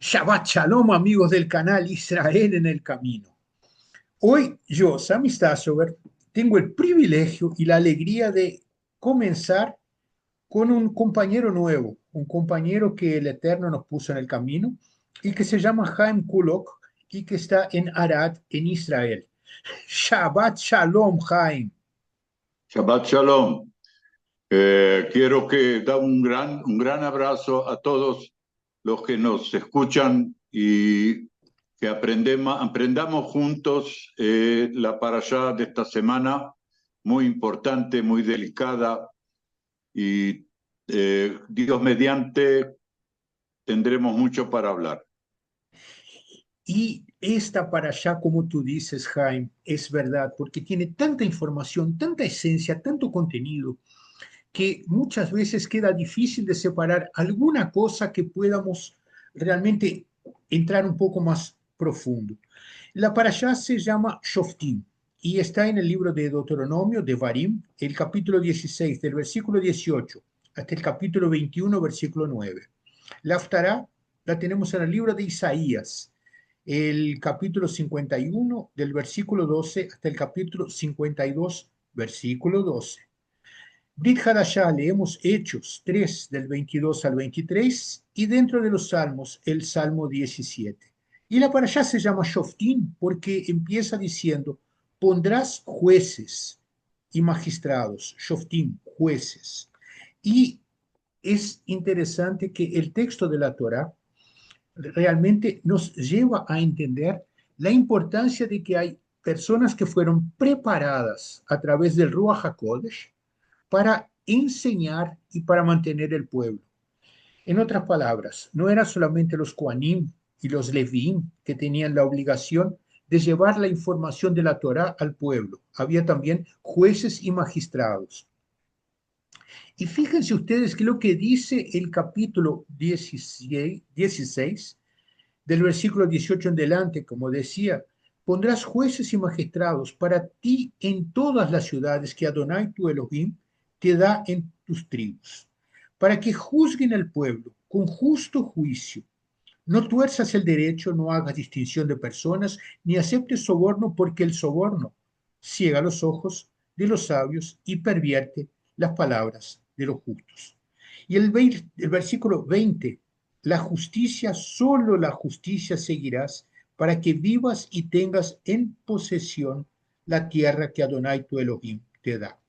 Shabbat Shalom, amigos del canal Israel en el Camino. Hoy yo, Sami Stassover, tengo el privilegio y la alegría de comenzar con un compañero nuevo, un compañero que el Eterno nos puso en el camino y que se llama Haim Kulok y que está en Arad, en Israel. Shabbat Shalom, Haim. Shabbat Shalom. Quiero que da un gran abrazo a todos los que nos escuchan y que aprendamos juntos la parashá de esta semana, muy importante, muy delicada, y Dios mediante tendremos mucho para hablar. Y esta para allá, como tú dices, Jaime, es verdad, porque tiene tanta información, tanta esencia, tanto contenido, que muchas veces queda difícil de separar alguna cosa que podamos realmente entrar un poco más profundo. La parashá se llama Shoftim y está en el libro de Deuteronomio, de Varim, el capítulo 16, del versículo 18 hasta el capítulo 21, versículo 9. La Haftará la tenemos en el libro de Isaías, el capítulo 51, del versículo 12 hasta el capítulo 52, versículo 12. Brit Hadashah leemos Hechos 3 del 22 al 23 y dentro de los salmos el Salmo 17. Y la parashá se llama Shoftim porque empieza diciendo, pondrás jueces y magistrados, Shoftim, jueces. Y es interesante que el texto de la Torá realmente nos lleva a entender la importancia de que hay personas que fueron preparadas a través del Ruach HaKodesh para enseñar y para mantener el pueblo. En otras palabras, no eran solamente los Kohanim y los Levíim que tenían la obligación de llevar la información de la Torá al pueblo. Había también jueces y magistrados. Y fíjense ustedes que lo que dice el capítulo 16 del versículo 18 en adelante, como decía, pondrás jueces y magistrados para ti en todas las ciudades que Adonai tu Elohim te da en tus tribus, para que juzguen al pueblo con justo juicio. No tuerzas el derecho, no hagas distinción de personas, ni aceptes soborno, porque el soborno ciega los ojos de los sabios y pervierte las palabras de los justos. Y el versículo 20, la justicia, solo la justicia seguirás para que vivas y tengas en posesión la tierra que Adonai tu Elohim te da.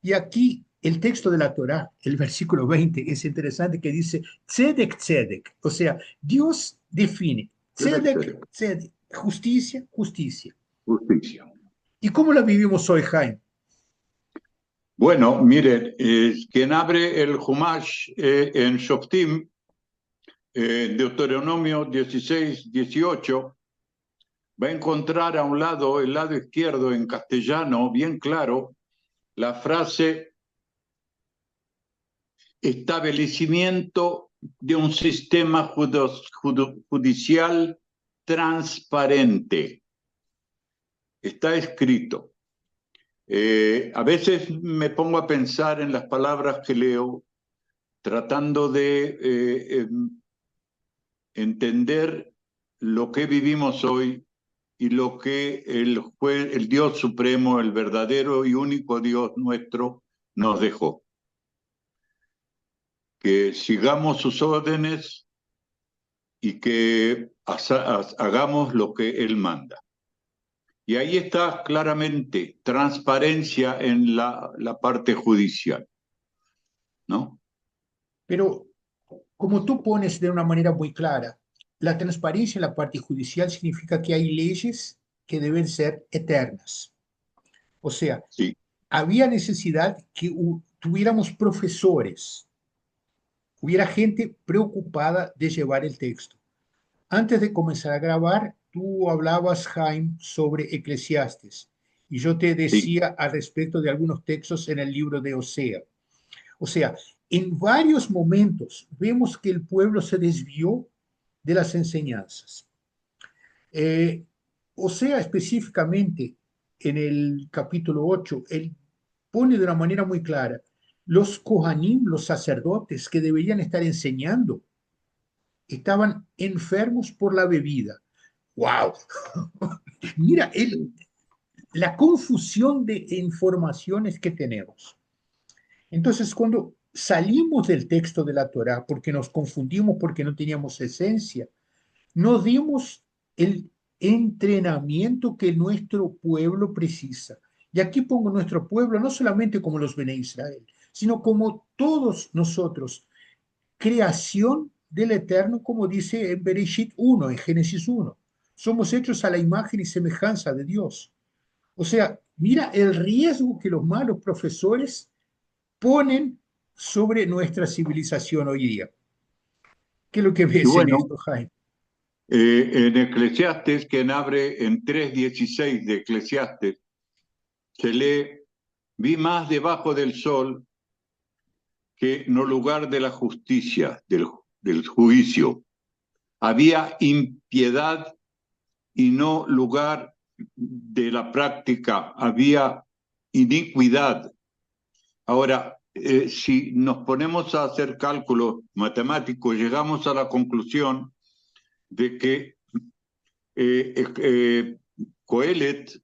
Y aquí el texto de la Torá, el versículo 20, es interesante que dice tzedek, tzedek. O sea, Dios define tzedek, tzedek, justicia, justicia. Justicia. ¿Y cómo la vivimos hoy, Jaime? Bueno, miren, quien abre el Humash en Shoftim, Deuteronomio 16, 18, va a encontrar a un lado, el lado izquierdo en castellano, bien claro, la frase establecimiento de un sistema judicial transparente. Está escrito. A veces me pongo a pensar en las palabras que leo, tratando de entender lo que vivimos hoy y lo que el Dios Supremo, el verdadero y único Dios nuestro, nos dejó. Que sigamos sus órdenes y que hagamos lo que Él manda. Y ahí está claramente transparencia en la parte judicial, ¿no? Pero como tú pones de una manera muy clara, la transparencia en la parte judicial significa que hay leyes que deben ser eternas. O sea, Sí, había necesidad que tuviéramos profesores, hubiera gente preocupada de llevar el texto. Antes de comenzar a grabar, tú hablabas, Jaime, sobre Eclesiastes, y yo te sí. decía al respecto de algunos textos en el libro de Osea. O sea, en varios momentos vemos que el pueblo se desvió de las enseñanzas. Eh, Osea específicamente en el capítulo 8, él pone de una manera muy clara los Kohanim, los sacerdotes que deberían estar enseñando, estaban enfermos por la bebida. ¡Wow! Mira, la confusión de informaciones que tenemos. Entonces, cuando salimos del texto de la Torá porque nos confundimos, porque no teníamos esencia, no dimos el entrenamiento que nuestro pueblo precisa. Y aquí pongo nuestro pueblo no solamente como los Bene Israel, sino como todos nosotros, creación del Eterno, como dice en Bereshit 1, en Génesis 1. Somos hechos a la imagen y semejanza de Dios. O sea, mira el riesgo que los malos profesores ponen sobre nuestra civilización hoy día. ¿Qué es lo que Y ves en bueno, esto, Jaime? en Eclesiastes, quien abre en 3:16 de Eclesiastes, se lee, vi más debajo del sol que no lugar de la justicia, del juicio. Había impiedad y no lugar de la práctica, había iniquidad. Ahora, si nos ponemos a hacer cálculos matemáticos, llegamos a la conclusión de que Coelet,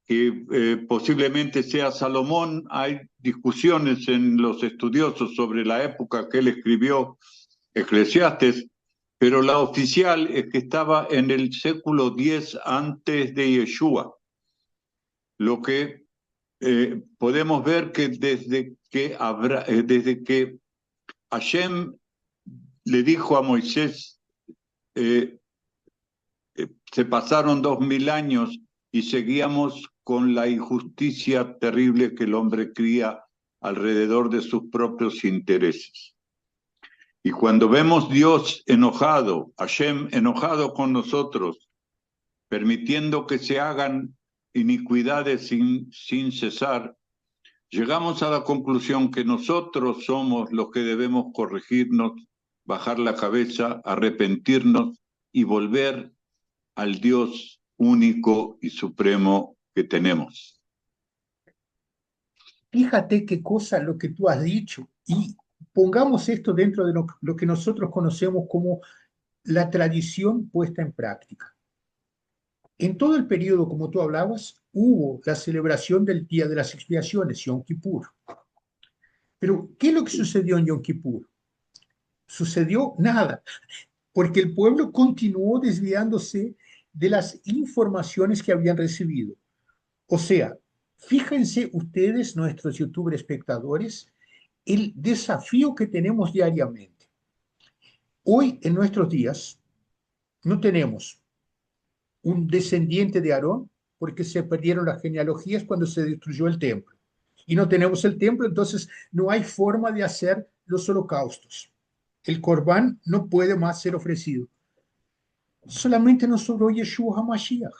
que posiblemente sea Salomón, hay discusiones en los estudiosos sobre la época que él escribió Eclesiastes, pero la oficial es que estaba en el século X antes de Yeshua, lo que podemos ver que desde que Hashem le dijo a Moisés, eh, se pasaron 2000 años y seguíamos con la injusticia terrible que el hombre cría alrededor de sus propios intereses. Y cuando vemos Dios enojado, Hashem enojado con nosotros, permitiendo que se hagan iniquidades sin cesar, llegamos a la conclusión que nosotros somos los que debemos corregirnos, bajar la cabeza, arrepentirnos y volver al Dios único y supremo que tenemos. Fíjate qué cosa lo que tú has dicho y pongamos esto dentro de lo que nosotros conocemos como la tradición puesta en práctica. En todo el periodo, como tú hablabas, hubo la celebración del Día de las Expiaciones, Yom Kippur. Pero, ¿qué es lo que sucedió en Yom Kippur? Sucedió nada, porque el pueblo continuó desviándose de las informaciones que habían recibido. O sea, fíjense ustedes, nuestros YouTube espectadores, el desafío que tenemos diariamente. Hoy, en nuestros días, no tenemos un descendiente de Aarón porque se perdieron las genealogías cuando se destruyó el templo. Y no tenemos el templo, entonces no hay forma de hacer los holocaustos. El corbán no puede más ser ofrecido. Solamente nos sobró Yeshua HaMashiach,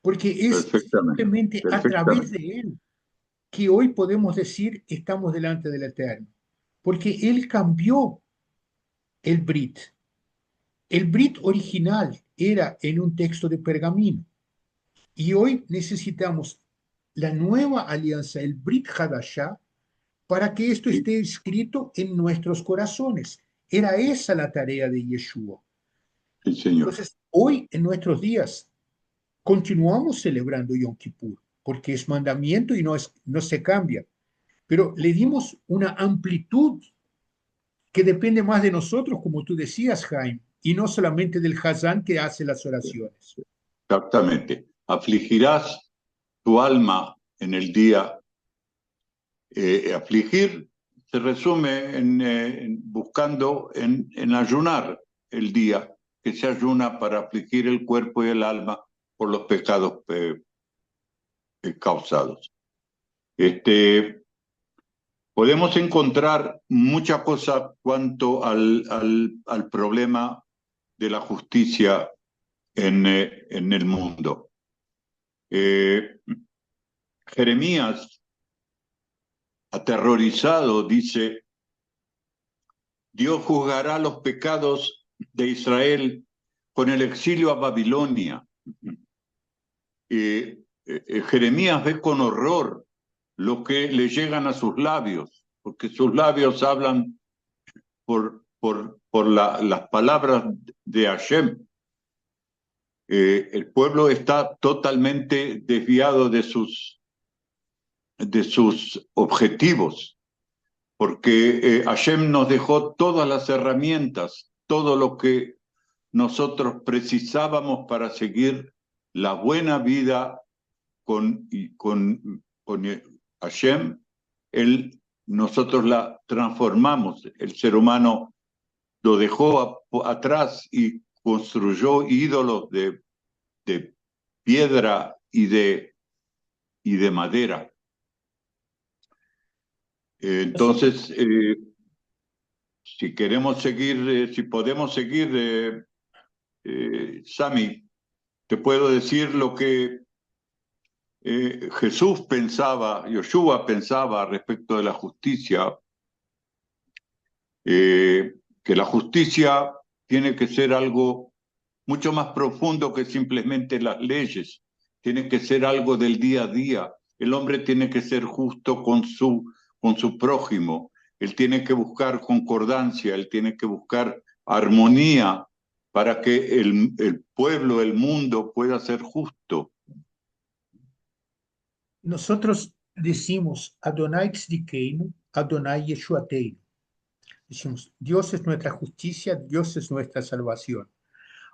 porque es Perfectamente, simplemente a través perfectamente. de él que hoy podemos decir estamos delante del Eterno, porque él cambió el Brit. El Brit original era en un texto de pergamino y hoy necesitamos la nueva alianza, el Brit Hadashah, para que esto Sí, esté escrito en nuestros corazones. Era esa la tarea de Yeshua. sí, señor. Entonces, hoy en nuestros días continuamos celebrando Yom Kippur, porque es mandamiento y no se cambia, pero le dimos una amplitud que depende más de nosotros, como tú decías, Jaime, y no solamente del Hazán que hace las oraciones. Exactamente. Afligirás tu alma en el día. Afligir se resume en buscando en ayunar el día, que se ayuna para afligir el cuerpo y el alma por los pecados causados. Podemos encontrar mucha cosa cuanto al problema de la justicia en el mundo. Eh, Jeremías, aterrorizado, dice, Dios juzgará los pecados de Israel con el exilio a Babilonia. Jeremías ve con horror lo que le llegan a sus labios, porque sus labios hablan por por las palabras de Hashem. El pueblo está totalmente desviado de sus objetivos, porque Hashem nos dejó todas las herramientas, todo lo que nosotros precisábamos para seguir la buena vida con Hashem. Nosotros la transformamos. El ser humano lo dejó atrás y construyó ídolos de piedra y de madera. Entonces, si queremos seguir, si podemos seguir, Sami, te puedo decir lo que Jesús pensaba, Yoshua pensaba respecto de la justicia, que la justicia tiene que ser algo mucho más profundo que simplemente las leyes, tiene que ser algo del día a día. El hombre tiene que ser justo con su prójimo, él tiene que buscar concordancia, él tiene que buscar armonía para que el pueblo, el mundo pueda ser justo. Nosotros decimos Adonai Tzidkeinu, Adonai Yeshuateinu. Decimos, Dios es nuestra justicia, Dios es nuestra salvación.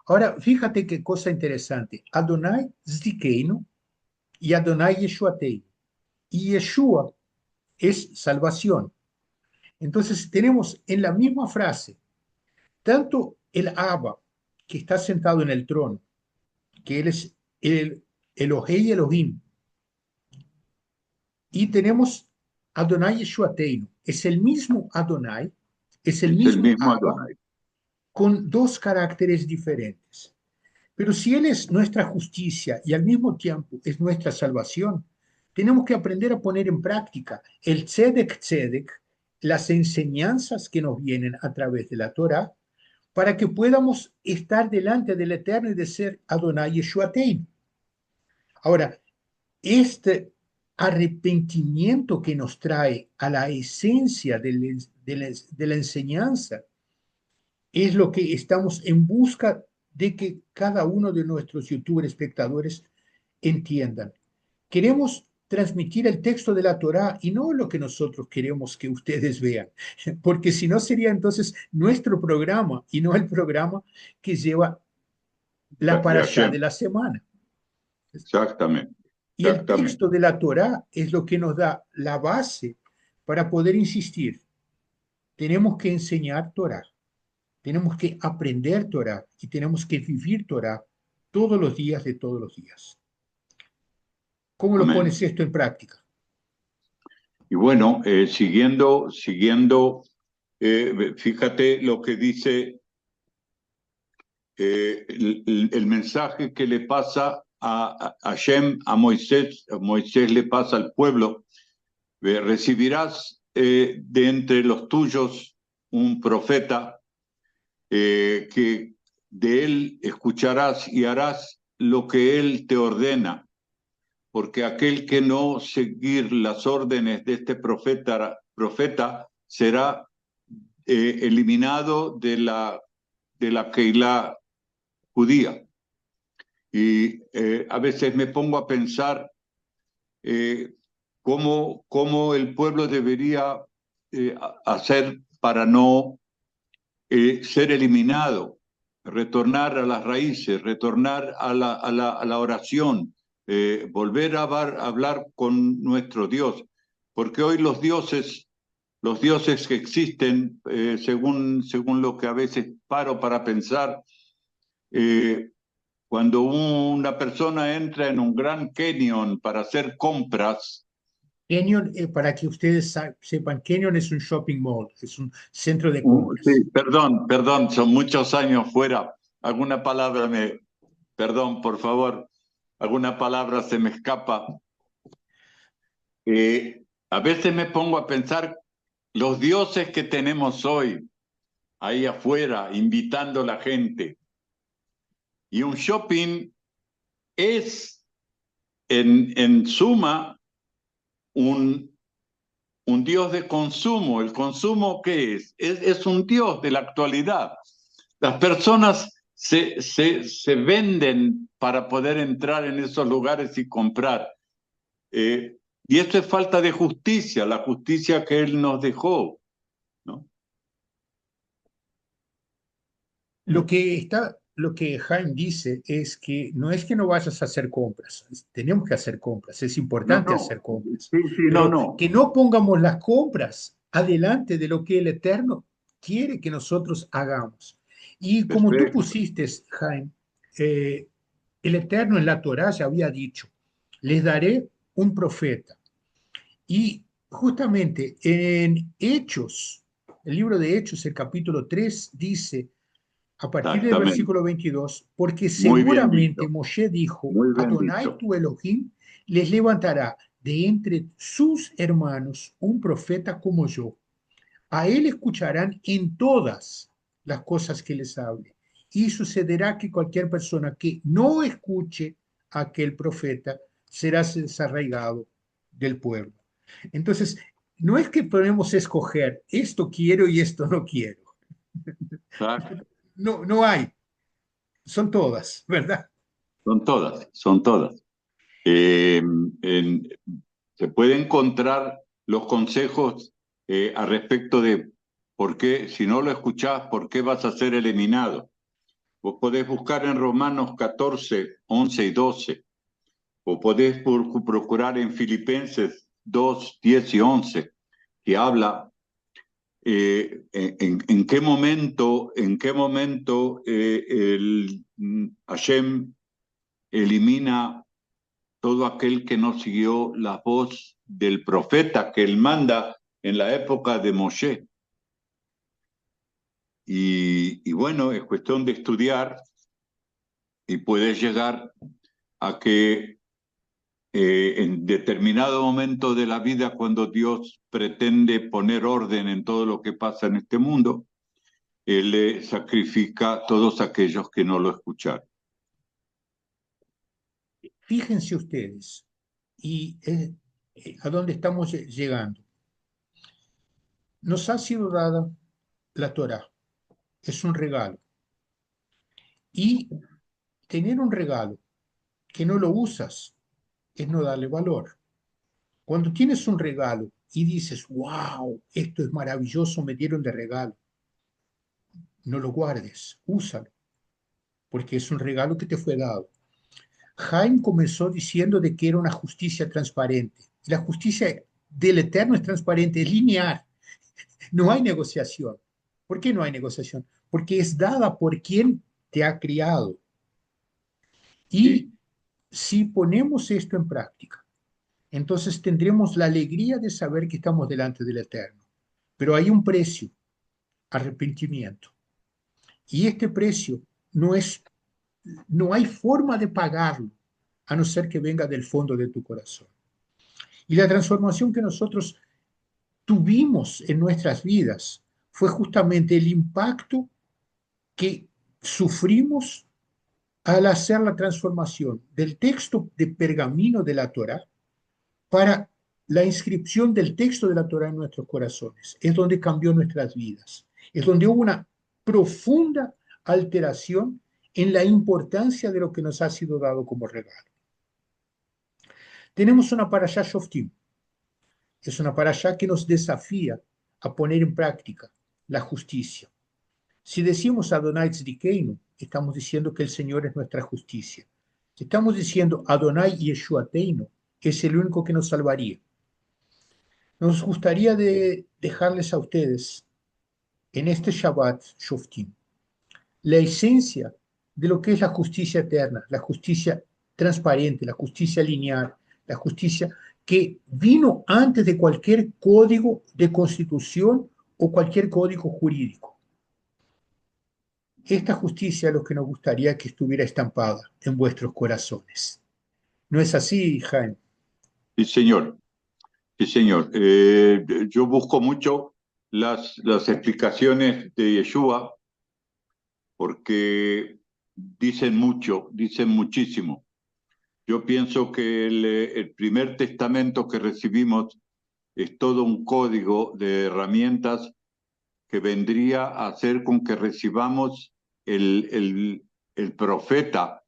Ahora, fíjate qué cosa interesante. Adonai Tzidkeinu y Adonai Yeshuateinu. Y Yeshua es salvación. Entonces tenemos en la misma frase tanto el Abba, que está sentado en el trono, que él es el Elohei Elohim, y tenemos Adonai Yeshuateinu, es el mismo Adonai, es el mismo Abba, Adonai, con dos caracteres diferentes. Pero si Él es nuestra justicia y al mismo tiempo es nuestra salvación, tenemos que aprender a poner en práctica el Tzedek Tzedek, las enseñanzas que nos vienen a través de la Torah, para que podamos estar delante del Eterno y de ser Adonai Yeshuateinu. Ahora, este arrepentimiento que nos trae a la esencia de la enseñanza es lo que estamos en busca de que cada uno de nuestros youtubers espectadores entiendan. Queremos transmitir el texto de la Torá y no lo que nosotros queremos que ustedes vean, porque si no sería entonces nuestro programa y no el programa que lleva la parashá de la semana. Exactamente. Y el texto de la Torá es lo que nos da la base para poder insistir. Tenemos que enseñar Torá, tenemos que aprender Torá y tenemos que vivir Torá todos los días de todos los días. ¿Cómo lo pones esto en práctica? Y bueno, siguiendo, fíjate lo que dice el mensaje que le pasa a Hashem, a Moisés le pasa al pueblo: recibirás de entre los tuyos un profeta, que de él escucharás y harás lo que él te ordena, porque aquel que no seguir las órdenes de este profeta será eliminado de la Keilah judía. Y a veces me pongo a pensar cómo el pueblo debería hacer para no ser eliminado, retornar a las raíces, retornar a la oración, volver a hablar con nuestro Dios, porque hoy los dioses que existen, según lo que a veces paro para pensar, cuando una persona entra en un Grand Canyon para hacer compras. Canyon, para que ustedes sepan, Canyon es un shopping mall, es un centro de compras. Sí, perdón, son muchos años fuera. Alguna palabra perdón, por favor, alguna palabra se me escapa. A veces me pongo a pensar los dioses que tenemos hoy, ahí afuera, invitando a la gente. Y un shopping es, en suma, un un Dios de consumo. ¿El consumo qué es? Es un Dios de la actualidad. Las personas se venden para poder entrar en esos lugares y comprar. Y esto es falta de justicia, la justicia que Él nos dejó, ¿no? Lo que Jaime dice es que no es que no vayas a hacer compras, tenemos que hacer compras, es No, importante no, hacer compras, sí, sí, no, pero no. que no pongamos las compras adelante de lo que el Eterno quiere que nosotros hagamos. Y como tú Perfecto. pusiste, Jaime, eh, el Eterno en la Torá ya había dicho, les daré un profeta. Y justamente en Hechos, el libro de Hechos, el capítulo 3 dice, a partir del Exactamente. versículo 22, porque Muy bien seguramente dicho. Moshe dijo, Muy bien Adonai dicho. tu Elohim les levantará de entre sus hermanos un profeta como yo. A él escucharán en todas las cosas que les hable. Y sucederá que cualquier persona que no escuche a aquel profeta será desarraigado del pueblo. Entonces, no es que podemos escoger esto quiero y esto no quiero. Exacto. No, no hay. Son todas, ¿verdad? Son todas, son todas. Eh, en- Se puede encontrar los consejos al respecto de por qué, si no lo escuchás, por qué vas a ser eliminado. Vos podés buscar en Romanos 14, 11 y 12, o podés procurar en Filipenses 2, 10 y 11, que habla en qué momento Hashem elimina todo aquel que no siguió la voz del profeta que él manda en la época de Moshe. Y bueno, es cuestión de estudiar y puedes llegar a que en determinado momento de la vida, cuando Dios pretende poner orden en todo lo que pasa en este mundo, Él le sacrifica a todos aquellos que no lo escucharon. Fíjense ustedes y a dónde estamos llegando. Nos ha sido dada la Torá, es un regalo. Y tener un regalo que no lo usas es no darle valor. Cuando tienes un regalo y dices, wow, esto es maravilloso, me dieron de regalo, no lo guardes, úsalo, porque es un regalo que te fue dado. Jaime comenzó diciendo de que era una justicia transparente. La justicia del Eterno es transparente, es lineal, no hay negociación. ¿Por qué no hay negociación? Porque es dada por quien te ha criado. Y ¿Sí? si ponemos esto en práctica, entonces tendremos la alegría de saber que estamos delante del Eterno. Pero hay un precio, arrepentimiento. Y este precio no es, no hay forma de pagarlo, a no ser que venga del fondo de tu corazón. Y la transformación que nosotros tuvimos en nuestras vidas fue justamente el impacto que sufrimos al hacer la transformación del texto de pergamino de la Torá para la inscripción del texto de la Torá en nuestros corazones. Es donde cambió nuestras vidas. Es donde hubo una profunda alteración en la importancia de lo que nos ha sido dado como regalo. Tenemos una parashá Shoftim. Es una parashá que nos desafía a poner en práctica la justicia. Si decimos Adonai Tzidkeinu, estamos diciendo que el Señor es nuestra justicia. Si estamos diciendo Adonai Yeshuateinu, es el único que nos salvaría. Nos gustaría dejarles a ustedes en este Shabbat Shoftim la esencia de lo que es la justicia eterna, la justicia transparente, la justicia lineal, la justicia que vino antes de cualquier código de constitución o cualquier código jurídico. Esta justicia es lo que nos gustaría que estuviera estampada en vuestros corazones. ¿No es así, Jaime? Sí, señor. Sí, señor. Yo busco mucho las explicaciones de Yeshua porque dicen mucho, dicen muchísimo. Yo pienso que el primer testamento que recibimos es todo un código de herramientas que vendría a hacer con que recibamos el profeta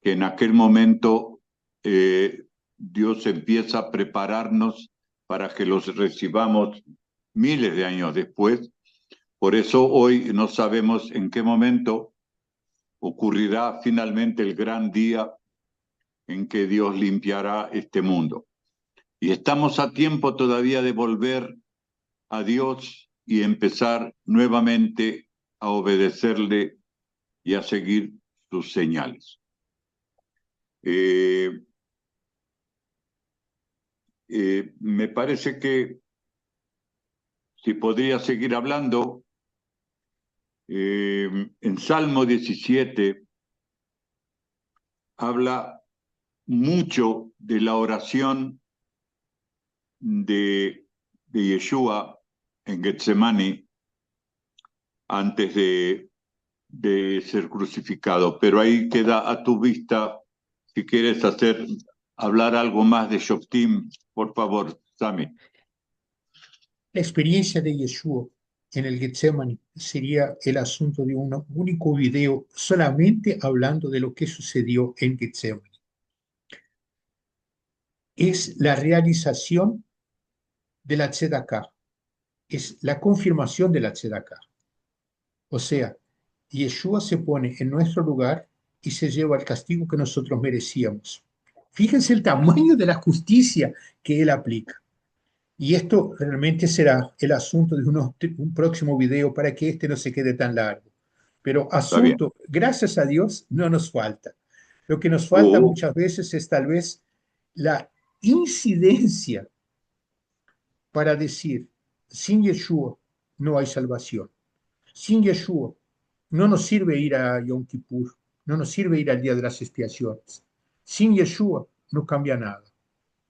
que en aquel momento Dios empieza a prepararnos para que los recibamos miles de años después. Por eso hoy no sabemos en qué momento ocurrirá finalmente el gran día en que Dios limpiará este mundo. Y estamos a tiempo todavía de volver a Dios y empezar nuevamente a obedecerle y a seguir sus señales. Me parece que si podría seguir hablando, en Salmo 17 habla mucho de la oración de Yeshua en Getsemani antes de ser crucificado. Pero ahí queda a tu vista, si quieres hablar algo más de Shoftim, por favor, Sami. La experiencia de Yeshua en el Getsemaní sería el asunto de un único video solamente hablando de lo que sucedió en Getsemaní. Es la realización de la Tzedaká, es la confirmación de la Tzedaká. O sea, Yeshua se pone en nuestro lugar y se lleva el castigo que nosotros merecíamos. Fíjense el tamaño de la justicia que él aplica. Y esto realmente será el asunto de un próximo video para que este no se quede tan largo. Pero asunto, gracias a Dios, no nos falta. Lo que nos falta muchas veces es tal vez la incidencia para decir, sin Yeshua no hay salvación. Sin Yeshua no nos sirve ir a Yom Kippur, no nos sirve ir al Día de las Expiaciones. Sin Yeshua no cambia nada.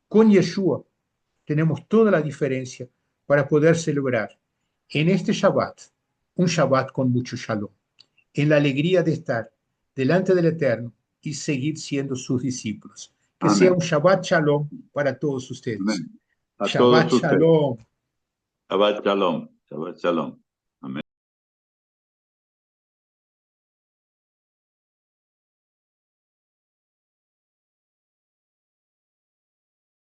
Con Yeshua tenemos toda la diferencia para poder celebrar en este Shabbat, un Shabbat con mucho shalom, en la alegría de estar delante del Eterno y seguir siendo sus discípulos. Que Amén. sea un Shabbat shalom para todos ustedes. Amén. A Shabbat todos ustedes. shalom. Shabbat shalom. Shabbat shalom.